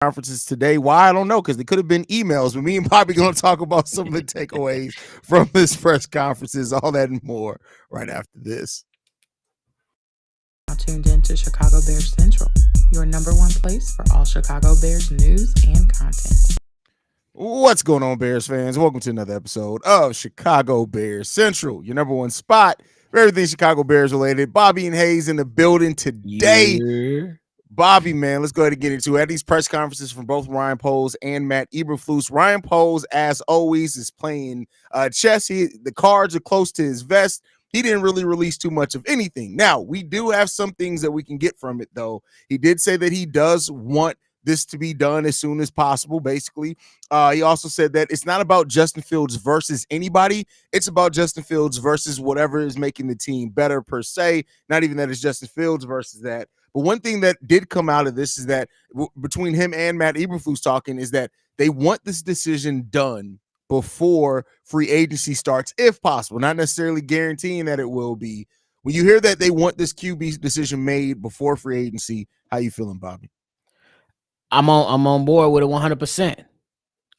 conferences today. Why? I don't know, because they could have been emails. But me and Bobby going to talk about some of the takeaways from this press conferences, all that and more right after this. Now tuned in to Chicago Bears Central, your number one place for all Chicago Bears news and content. What's going on, Bears fans? Welcome to another episode of Chicago Bears Central, your number one spot for everything Chicago Bears related. Bobby and Haize in the building today. Yeah. Bobby, man, let's go ahead and get into it. At these press conferences from both Ryan Poles and MAtt Eberflus. Ryan Poles, as always, is playing chess. The cards are close to his vest. He didn't really release too much of anything. Now, we do have some things that we can get from it, though. He did say that he does want this to be done as soon as possible, basically. He also said that it's not about Justin Fields versus anybody. It's about Justin Fields versus whatever is making the team better, per se. Not even that it's Justin Fields versus that. But one thing that did come out of this is that between him and MAtt Eberflus talking is that they want this decision done before free agency starts, if possible. Not necessarily guaranteeing that it will be. When you hear that they want this QB decision made before free agency, how you feeling, Bobby? I'm on board with it 100%.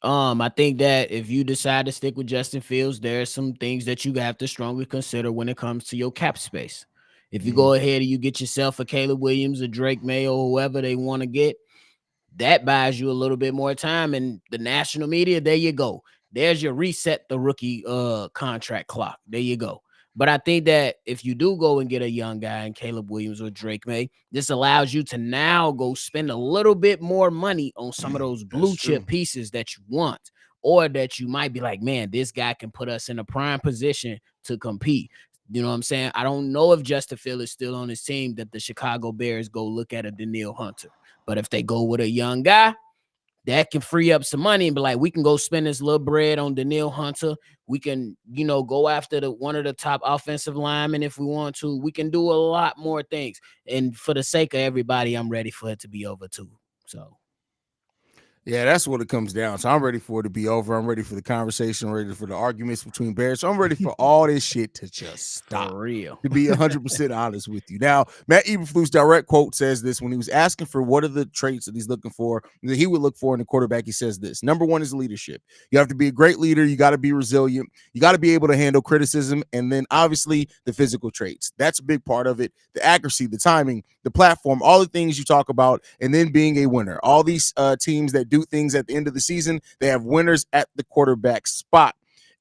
I think that if you decide to stick with Justin Fields, there are some things that you have to strongly consider when it comes to your cap space. If you go ahead and you get yourself a Caleb Williams, a Drake Mayo, whoever they want to get, that buys you a little bit more time. And the national media, there you go. There's your reset the rookie contract clock. There you go. But I think that if you do go and get a young guy in Caleb Williams or Drake May, this allows you to now go spend a little bit more money on some of those blue chip pieces that you want, or that you might be like, man, this guy can put us in a prime position to compete. You know what I'm saying? I don't know if Justin Fields is still on his team that the Chicago Bears go look at a Danielle Hunter. But if they go with a young guy, that can free up some money and be like, we can go spend this little bread on Danielle Hunter. We can, go after one of the top offensive linemen if we want to. We can do a lot more things. And for the sake of everybody, I'm ready for it to be over too. So. Yeah, that's what it comes down. So I'm ready for it to be over. I'm ready for the conversation. I'm ready for the arguments between Bears. So I'm ready for all this shit to just stop. For real. To be 100% honest with you. Now, MAtt Eberflus' direct quote says this when he was asking for what are the traits that he's looking for, that he would look for in a quarterback. He says this: number one is leadership. You have to be a great leader. You got to be resilient. You got to be able to handle criticism. And then obviously the physical traits. That's a big part of it. The accuracy, the timing, the platform, all the things you talk about, and then being a winner. All these teams that do things at the end of the season, they have winners at the quarterback spot.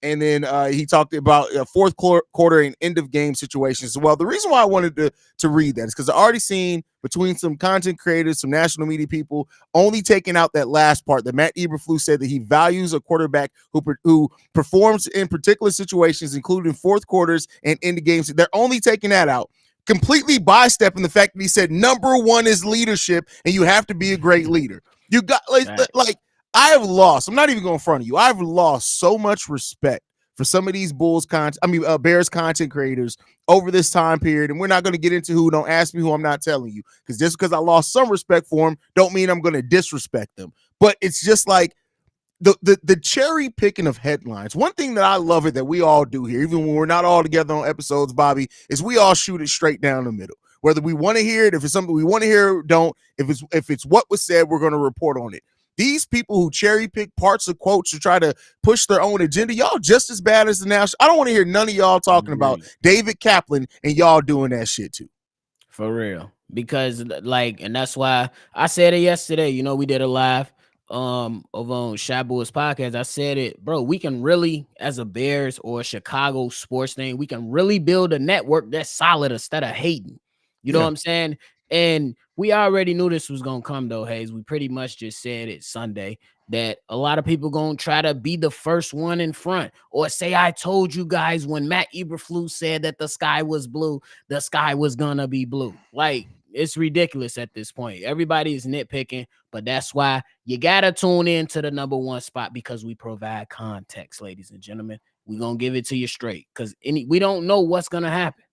And then he talked about fourth quarter and end of game situations as well. The reason why I wanted to read that is because I already seen between some content creators, some national media people, only taking out that last part that MAtt Eberflus said that he values a quarterback who performs in particular situations, including fourth quarters and end of games. They're only taking that out, completely bystepping the fact that he said number one is leadership and you have to be a great leader. You got like I have lost. I'm not even going in front of you. I've lost so much respect for some of these Bears content creators over this time period. And we're not going to get into who. Don't ask me who. I'm not telling you, because just because I lost some respect for them, don't mean I'm going to disrespect them. But it's just like the cherry picking of headlines. One thing that I love it that we all do here, even when we're not all together on episodes, Bobby, is we all shoot it straight down the middle. Whether we want to hear it, if it's something we want to hear, don't. If it's what was said, we're going to report on it. These people who cherry pick parts of quotes to try to push their own agenda, y'all just as bad as the national. I don't want to hear none of y'all talking about David Kaplan and y'all doing that shit too. For real. Because and that's why I said it yesterday. We did a live over on Shabu's podcast. I said it, bro. We can really, as a Bears or Chicago sports thing, we can really build a network that's solid instead of hating. You know what I'm saying? And we already knew this was going to come, though, Haize. We pretty much just said it Sunday that a lot of people going to try to be the first one in front or say, I told you guys when MAtt Eberflus said that the sky was blue, the sky was going to be blue. Like, it's ridiculous at this point. Everybody is nitpicking, but that's why you got to tune in to the number one spot, because we provide context, ladies and gentlemen. We're going to give it to you straight because we don't know what's going to happen,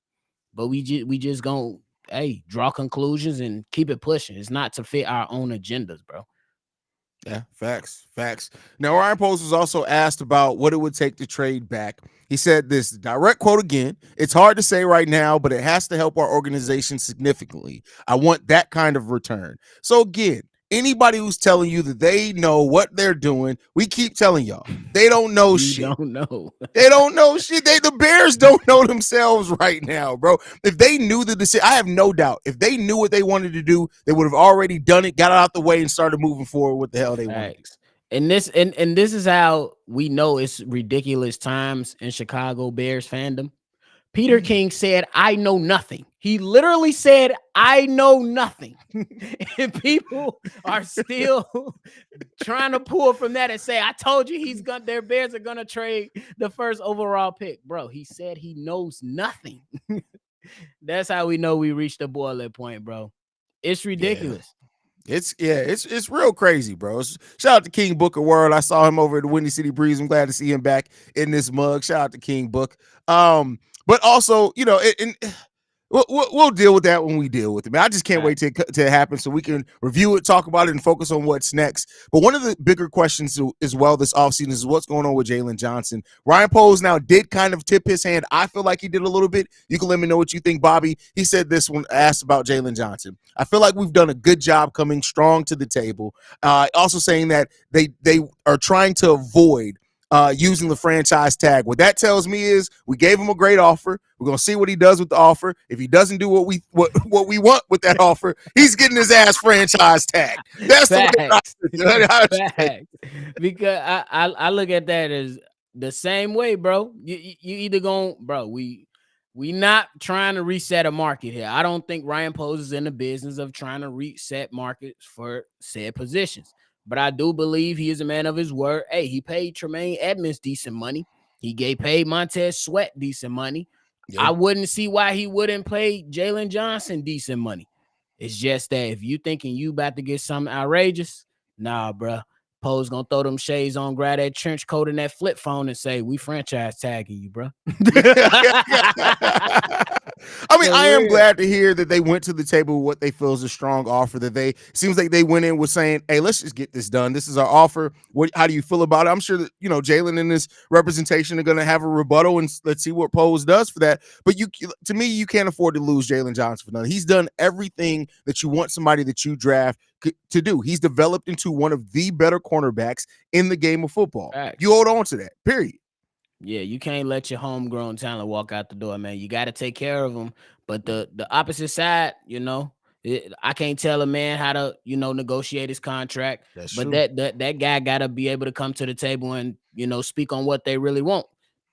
but we just going to draw conclusions and keep it pushing. It's not to fit our own agendas, bro. Yeah, facts. Now, Ryan Poles was also asked about what it would take to trade back. He said this, direct quote again: "It's hard to say right now, but it has to help our organization significantly. I want that kind of return." So again, Anybody who's telling you that they know what they're doing, we keep telling y'all they don't know You shit. don't know. They don't know shit. The Bears don't know themselves right now, bro. If they knew the decision, I have no doubt. If they knew what they wanted to do, they would have already done it, got it out the way, and started moving forward. What the hell they want to do? And this is how we know it's ridiculous times in Chicago Bears fandom. Peter King said, "I know nothing." He literally said, "I know nothing." And people are still trying to pull from that and say, "I told you their Bears are gonna trade the first overall pick." Bro, he said he knows nothing. That's how we know we reached the boiling point, bro. It's ridiculous. It's real crazy, bro. Shout out to King Book of World. I saw him over at the Windy City Breeze. I'm glad to see him back in this mug. Shout out to King Book. But also, we'll deal with that when we deal with it, man. I just can't wait to happen so we can review it, talk about it, and focus on what's next. But one of the bigger questions as well this offseason is what's going on with Jalen Johnson. Ryan Poles now did kind of tip his hand. I feel like he did a little bit. You can let me know what you think, Bobby. He said this when asked about Jalen Johnson. I feel like we've done a good job coming strong to the table. Also saying that they are trying to avoid using the franchise tag. What that tells me is we gave him a great offer. We're gonna see what he does with the offer. If he doesn't do what we want with that offer, he's getting his ass franchise tag. That's Facts. the way Facts. Because I look at that as the same way, bro. You either going, bro. We not trying to reset a market here. I don't think Ryan Poles is in the business of trying to reset markets for said positions. But I do believe he is a man of his word. Hey, he paid Tremaine Edmonds decent money. He paid Montez Sweat decent money. Yep. I wouldn't see why he wouldn't pay Jalen Johnson decent money. It's just that if you thinking you about to get something outrageous, nah, bro. Poe's gonna throw them shades on, grab that trench coat and that flip phone and say, "We franchise tagging you, bro." I mean, I am glad to hear that they went to the table with what they feel is a strong offer. That seems like they went in with saying, "Hey, let's just get this done. This is our offer. How do you feel about it?" I'm sure that Jalen and his representation are going to have a rebuttal, and let's see what Poles does for that. But to me, you can't afford to lose Jalen Johnson for nothing. He's done everything that you want somebody that you draft to do. He's developed into one of the better cornerbacks in the game of football. Facts. You hold on to that. Period. Yeah, you can't let your homegrown talent walk out the door, man. You got to take care of them. But the opposite side, I can't tell a man how to, negotiate his contract. That's true. That guy got to be able to come to the table and, speak on what they really want.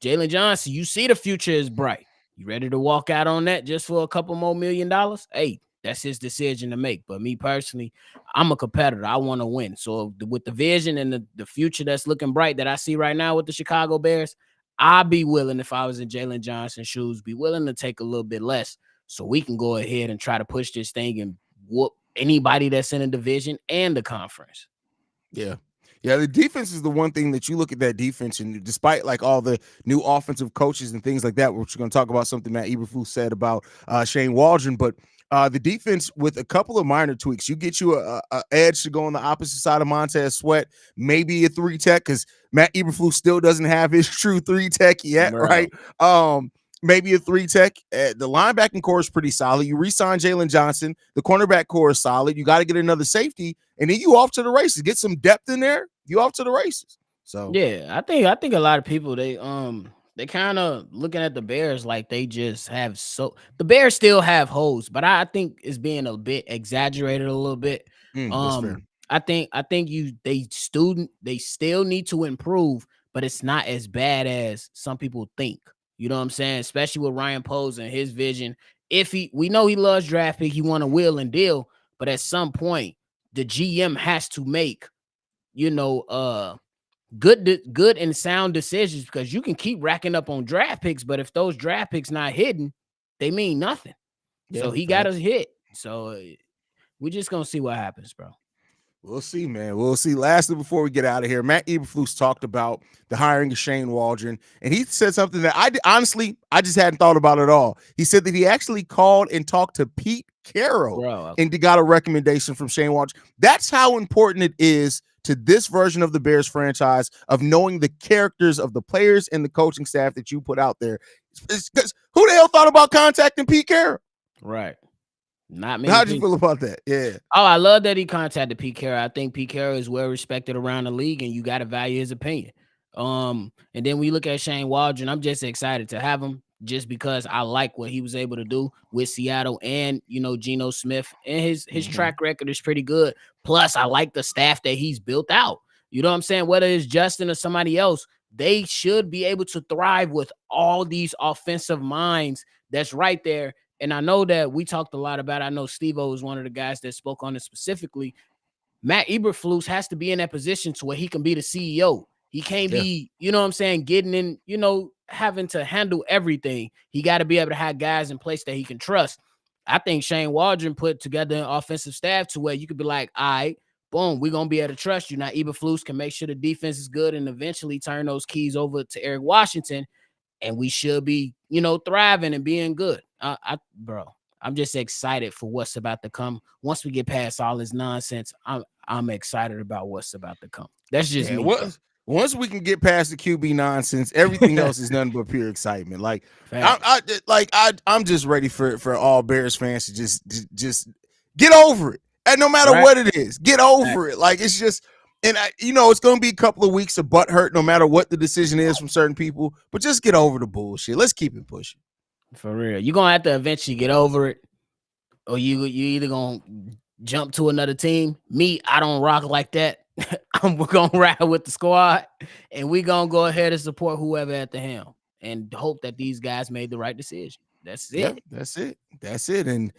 Jalen Johnson, you see the future is bright. You ready to walk out on that just for a couple more $1 million? Hey, that's his decision to make. But me personally, I'm a competitor. I want to win. So with the vision and the future that's looking bright that I see right now with the Chicago Bears, I'd be willing, if I was in Jalen Johnson's shoes, be willing to take a little bit less so we can go ahead and try to push this thing and whoop anybody that's in a division and the conference. Yeah. Yeah, the defense is the one thing that you look at that defense, and despite like all the new offensive coaches and things like that, which we're going to talk about something MAtt Eberflus said about Shane Waldron, but the defense with a couple of minor tweaks, you get you a edge to go on the opposite side of Montez Sweat, maybe a 3-tech, because MAtt Eberflus still doesn't have his true 3-tech yet, right? Maybe a 3-tech. The linebacking core is pretty solid. You re-sign Jalen Johnson. The cornerback core is solid. You got to get another safety, and then you off to the races. Get some depth in there. You off to the races. So yeah, I think a lot of people they kind of looking at the Bears like they just have the Bears still have holes, but I think it's being a bit exaggerated a little bit. That's fair. I think they still need to improve, but it's not as bad as some people think. You know what I'm saying? Especially with Ryan Poles and his vision. We know he loves draft pick, he want to wheel and deal, but at some point the GM has to make, good and sound decisions, because you can keep racking up on draft picks, but if those draft picks not hidden, they mean nothing. Yeah, so he got us hit. So we're just gonna see what happens, bro. We'll see, man. We'll see. Lastly, before we get out of here, MAtt Eberflus talked about the hiring of Shane Waldron, and he said something that I just hadn't thought about at all. He said that he actually called and talked to Pete Carroll and got a recommendation from Shane Waldron. That's how important it is to this version of the Bears franchise of knowing the characters of the players and the coaching staff that you put out there. Because who the hell thought about contacting Pete Carroll? Right. Not many How'd you people. feel about that? Yeah. Oh, I love that he contacted Pete Carroll. I think Pete Carroll is well respected around the league, and you got to value his opinion. And then we look at Shane Waldron. I'm just excited to have him, just because I like what he was able to do with Seattle, and Geno Smith, and his track record is pretty good. Plus, I like the staff that he's built out. You know what I'm saying? Whether it's Justin or somebody else, they should be able to thrive with all these offensive minds that's right there. And I know that we talked a lot about it. I know Steve-O was one of the guys that spoke on it specifically. MAtt Eberflus has to be in that position to where he can be the CEO. He can't be, getting in, having to handle everything. He got to be able to have guys in place that he can trust. I think Shane Waldron put together an offensive staff to where you could be like, all right, boom, we're going to be able to trust you. Now, Eberflus can make sure the defense is good and eventually turn those keys over to Eric Washington, and we should be, thriving and being good. Bro, I'm just excited for what's about to come. Once we get past all this nonsense, I'm excited about what's about to come. That's just me. Once we can get past the QB nonsense, everything else is nothing but pure excitement. Like I'm just ready for all Bears fans to just get over it. And no matter what it is, get over it. Like it's just, and it's going to be a couple of weeks of butt hurt no matter what the decision is from certain people, but just get over the bullshit. Let's keep it pushing. For real. You're going to have to eventually get over it, or you either going to jump to another team. Me, I don't rock like that. We're going to ride with the squad, and we're going to go ahead and support whoever at the helm and hope that these guys made the right decision. That's it. Yeah, that's it. And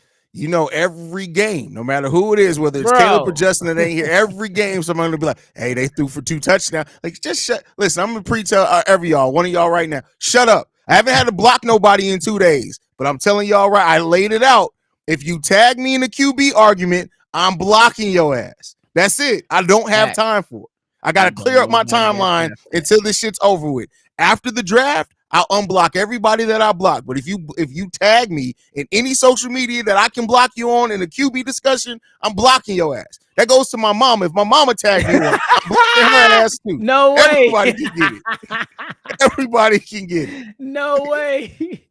every game, no matter who it is, whether it's Caleb or Justin that ain't here, every game someone will be like, hey, they threw for 2 touchdowns. Like, just listen, I'm going to pre-tell one of y'all right now, shut up. I haven't had to block nobody in 2 days, but I'm telling y'all right, I laid it out. If you tag me in a QB argument, I'm blocking your ass. That's it. I don't have time for it. I got to clear up my timeline until this shit's over with. After the draft, I'll unblock everybody that I block. But if you tag me in any social media that I can block you on in a QB discussion, I'm blocking your ass. That goes to my mama. If my mama tagged me one, I'm blocking her ass too. No way. Everybody can get it. Everybody can get it. No way.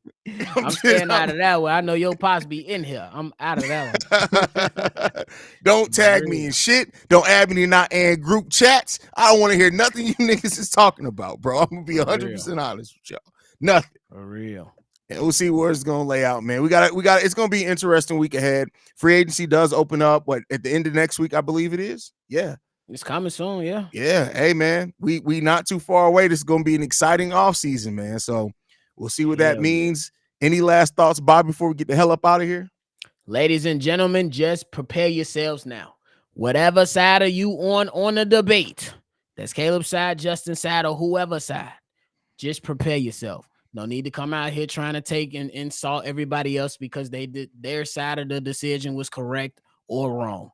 I'm staying out of that one. I know your pops be in here. I'm out of that one. Don't tag me in shit. Don't add me in group chats. I don't want to hear nothing you niggas is talking about, bro. I'm gonna be 100% honest with y'all. Nothing. For real. And we'll see where it's gonna lay out, man. We got it's gonna be an interesting week ahead. Free agency does open up, at the end of next week, I believe it is. Yeah. It's coming soon, yeah. Yeah. Hey, man. We not too far away. This is gonna be an exciting offseason, man. So we'll see what that means. Any last thoughts, Bob, before we get the hell up out of here? Ladies and gentlemen, just prepare yourselves now. Whatever side are you on the debate, that's Caleb's side, Justin's side, or whoever side, just prepare yourself. No need to come out here trying to take and insult everybody else because they did their side of the decision was correct or wrong.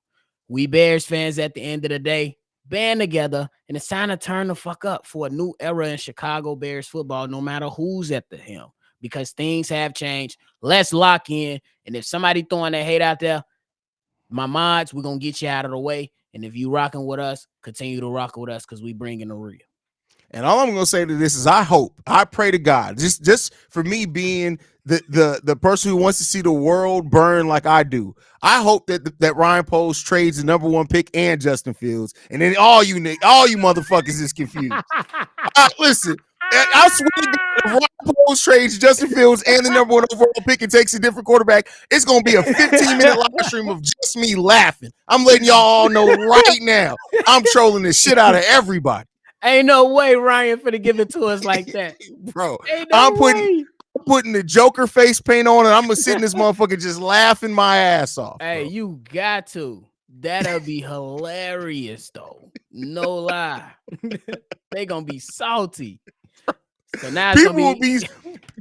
We Bears fans, at the end of the day, band together, and it's time to turn the fuck up for a new era in Chicago Bears football, no matter who's at the helm, because things have changed. Let's lock in, and if somebody throwing that hate out there, my mods, we're going to get you out of the way, and if you rocking with us, continue to rock with us because we bring in the real. And all I'm going to say to this is I pray to God, just for me being the person who wants to see the world burn like I do. I hope that Ryan Poles trades the number 1 pick and Justin Fields, and then all you motherfuckers is confused. Listen, I swear to God, if Ryan Poles trades Justin Fields and the number 1 overall pick and takes a different quarterback, it's going to be a 15-minute live stream of just me laughing. I'm letting y'all all know right now. I'm trolling the shit out of everybody. Ain't no way Ryan finna give it to us like that. Bro, I'm putting the Joker face paint on, and I'm gonna sit in this motherfucker just laughing my ass off. Hey, bro. You got to. That'll be hilarious, though. No lie. They gonna be salty. So now people will be.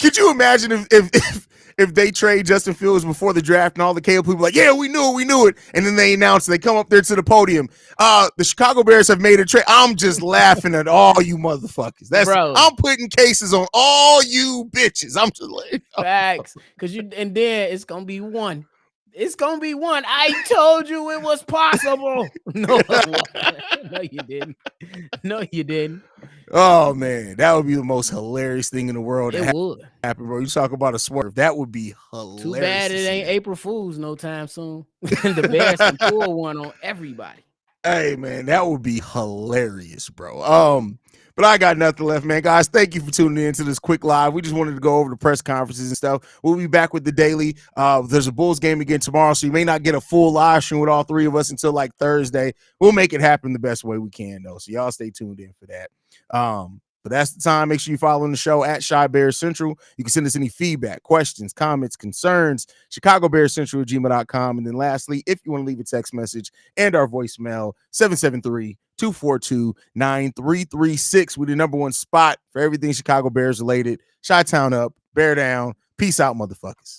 Could you imagine if they trade Justin Fields before the draft and all the KO people like, yeah, we knew it, and then they announce, they come up there to the podium. The Chicago Bears have made a trade. I'm just laughing at all you motherfuckers. I'm putting cases on all you bitches. I'm just like facts, and then it's gonna be one. It's gonna be one. I told you it was possible. No, you didn't. No, you didn't. Oh man, that would be the most hilarious thing in the world It to would. happen, bro. You talk about a swerve. That would be Too hilarious bad to it see ain't that. April Fool's no time soon. The Bears can pull one on everybody. Hey man, that would be hilarious, bro. But I got nothing left, man. Guys, thank you for tuning in to this quick live. We just wanted to go over the press conferences and stuff. We'll be back with the daily. There's a Bulls game again tomorrow, so you may not get a full live stream with all three of us until like Thursday. We'll make it happen the best way we can, though. So y'all stay tuned in for that. But that's the time. Make sure you follow the show at Shy Bears Central. You can send us any feedback, questions, comments, concerns, ChicagoBearsCentral@gmail.com. And then lastly, if you want to leave a text message and our voicemail, 773-242-9336. We're the number one spot for everything Chicago Bears related. Chi-Town up, bear down. Peace out, motherfuckers.